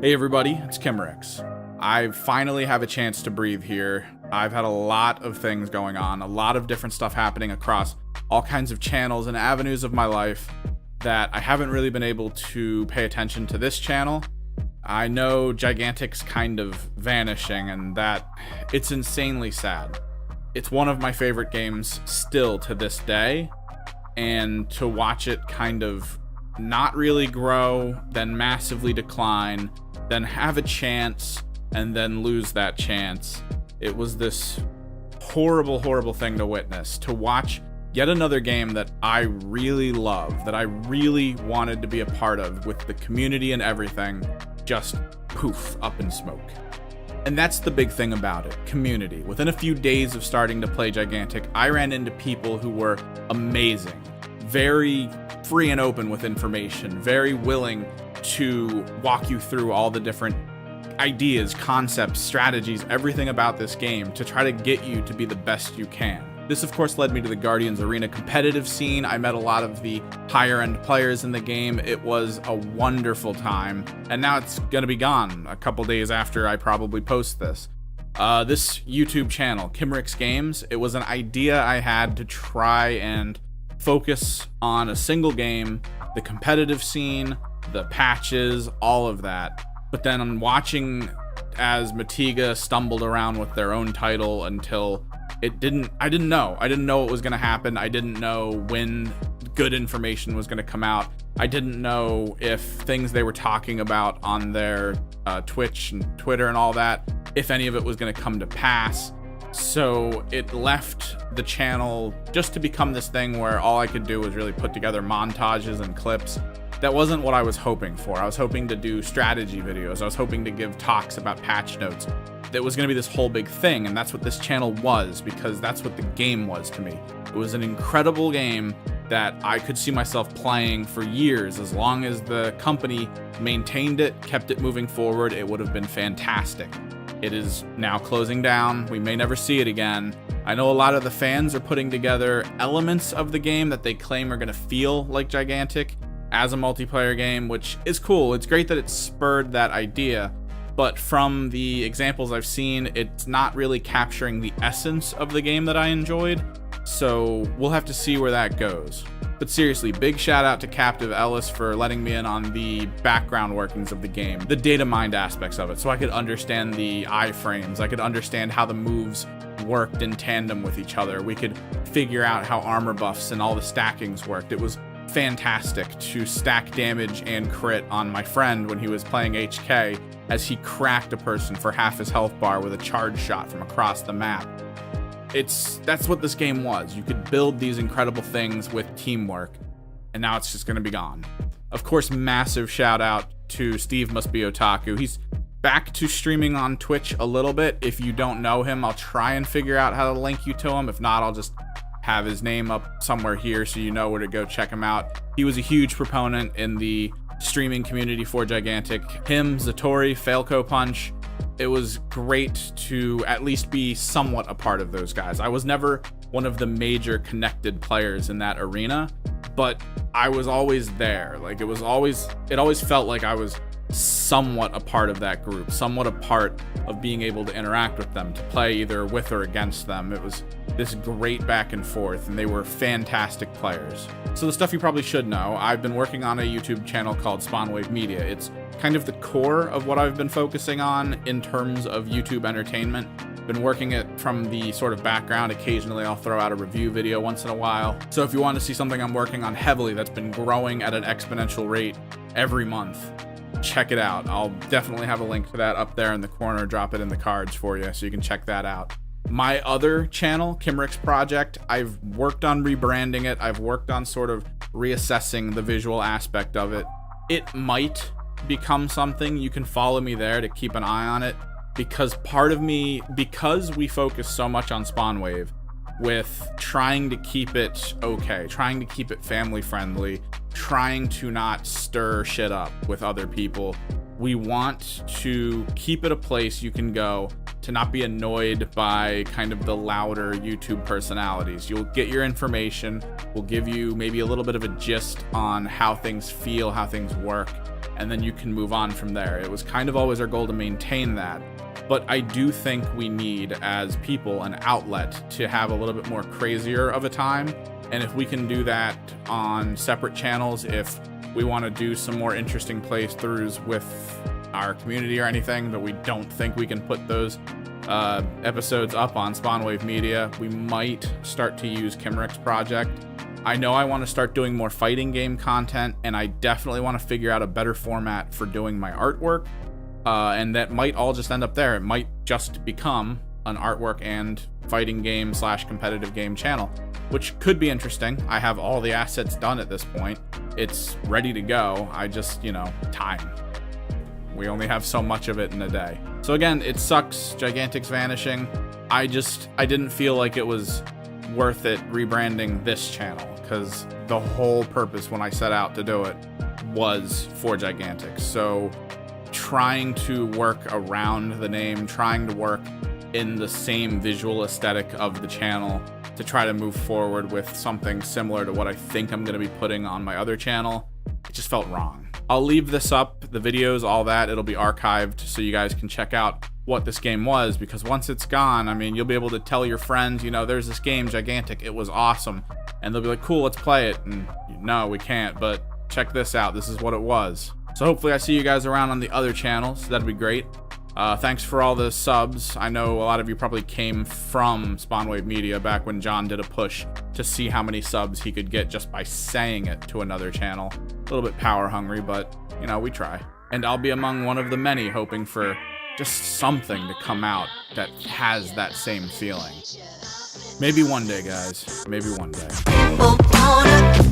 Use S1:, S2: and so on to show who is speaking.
S1: Hey everybody, it's Kimrex. I finally have a chance to breathe here. I've had a lot of things going on, a lot of different stuff happening across all kinds of channels and avenues of my life that I haven't really been able to pay attention to this channel. I know Gigantic's kind of vanishing, and that it's insanely sad. It's one of my favorite games still to this day, and to watch it kind of not really grow, then massively decline, then have a chance, and then lose that chance. It was this horrible, horrible thing to witness, to watch yet another game that I really love, that I really wanted to be a part of, with the community and everything, just poof, up in smoke. And that's the big thing about it, community. Within a few days of starting to play Gigantic, I ran into people who were amazing, very free and open with information, very willing to walk you through all the different ideas, concepts, strategies, everything about this game to try to get you to be the best you can. This, of course, led me to the Guardians Arena competitive scene. I met a lot of the higher-end players in the game. It was a wonderful time, and now it's going to be gone a couple days after I probably post this. This YouTube channel, Kimrex Games, it was an idea I had to try and focus on a single game, the competitive scene, the patches, all of that. But then I'm watching as Matiga stumbled around with their own title until I didn't know what was going to happen. I didn't know when good information was going to come out. I didn't know if things they were talking about on their Twitch and Twitter and all that, if any of it was going to come to pass. So it left the channel just to become this thing where all I could do was really put together montages and clips. That wasn't what I was hoping for. I was hoping to do strategy videos. I was hoping to give talks about patch notes. That was going to be this whole big thing, and that's what this channel was, because that's what the game was to me. It was an incredible game that I could see myself playing for years. As long as the company maintained it, kept it moving forward, it would have been fantastic. It is now closing down. We may never see it again. I know a lot of the fans are putting together elements of the game that they claim are going to feel like Gigantic as a multiplayer game, which is cool. It's great that it spurred that idea, but from the examples I've seen, it's not really capturing the essence of the game that I enjoyed, so we'll have to see where that goes. But seriously, big shout out to Captive Ellis for letting me in on the background workings of the game, the data mined aspects of it, so I could understand the iframes, I could understand how the moves worked in tandem with each other. We could figure out how armor buffs and all the stackings worked. It was fantastic to stack damage and crit on my friend when he was playing HK, as he cracked a person for half his health bar with a charge shot from across the map. That's what this game was. You could build these incredible things with teamwork, and now it's just going to be gone. Of course, massive shout out to Steve Must Be Otaku. He's back to streaming on Twitch a little bit. If you don't know him, I'll try and figure out how to link you to him. If not, I'll just have his name up somewhere here so you know where to go check him out. He was a huge proponent in the streaming community for Gigantic. Him, Zatori, Failco Punch. It was great to at least be somewhat a part of those guys. I was never one of the major connected players in that arena, but I was always there. Like, it always felt like I was somewhat a part of that group, somewhat a part of being able to interact with them, to play either with or against them. It was this great back and forth, and they were fantastic players. So the stuff you probably should know, I've been working on a YouTube channel called Spawnwave Media. It's kind of the core of what I've been focusing on in terms of YouTube entertainment. Been working it from the sort of background. Occasionally I'll throw out a review video once in a while. So if you want to see something I'm working on heavily that's been growing at an exponential rate every month, check it out. I'll definitely have a link to that up there in the corner, drop it in the cards for you so you can check that out. My other channel, Kimrex Project, I've worked on rebranding it. I've worked on sort of reassessing the visual aspect of it. It might become something. You can follow me there to keep an eye on it, because part of me, because we focus so much on Spawnwave, with trying to keep it okay, trying to keep it family friendly, trying to not stir shit up with other people. We want to keep it a place you can go to not be annoyed by kind of the louder YouTube personalities. You'll get your information. We'll give you maybe a little bit of a gist on how things feel, how things work, and then you can move on from there. It was kind of always our goal to maintain that. But I do think we need, as people, an outlet to have a little bit more crazier of a time. And if we can do that on separate channels, if we want to do some more interesting playthroughs with our community or anything, but we don't think we can put those episodes up on Spawnwave Media, we might start to use Kimrick's project. I know I want to start doing more fighting game content, and I definitely want to figure out a better format for doing my artwork. And that might all just end up there. It might just become an artwork and fighting game / competitive game channel, which could be interesting. I have all the assets done at this point. It's ready to go. I just, time. We only have so much of it in a day. So again, it sucks Gigantic's vanishing. I didn't feel like it was worth it rebranding this channel, because the whole purpose when I set out to do it was for Gigantic. So trying to work around the name, trying to work in the same visual aesthetic of the channel to try to move forward with something similar to what I think I'm going to be putting on my other channel, it just felt wrong. I'll leave this up, the videos, all that, it'll be archived so you guys can check out what this game was, because once it's gone, I mean, you'll be able to tell your friends, there's this game, Gigantic, it was awesome. And they'll be like, cool, let's play it. And no, we can't, but check this out, this is what it was. So hopefully I see you guys around on the other channels. That'd be great. Thanks for all the subs. I know a lot of you probably came from Spawnwave Media back when John did a push to see how many subs he could get just by saying it to another channel. A little bit power hungry, but, we try. And I'll be among one of the many hoping for just something to come out that has that same feeling. Maybe one day, guys. Maybe one day.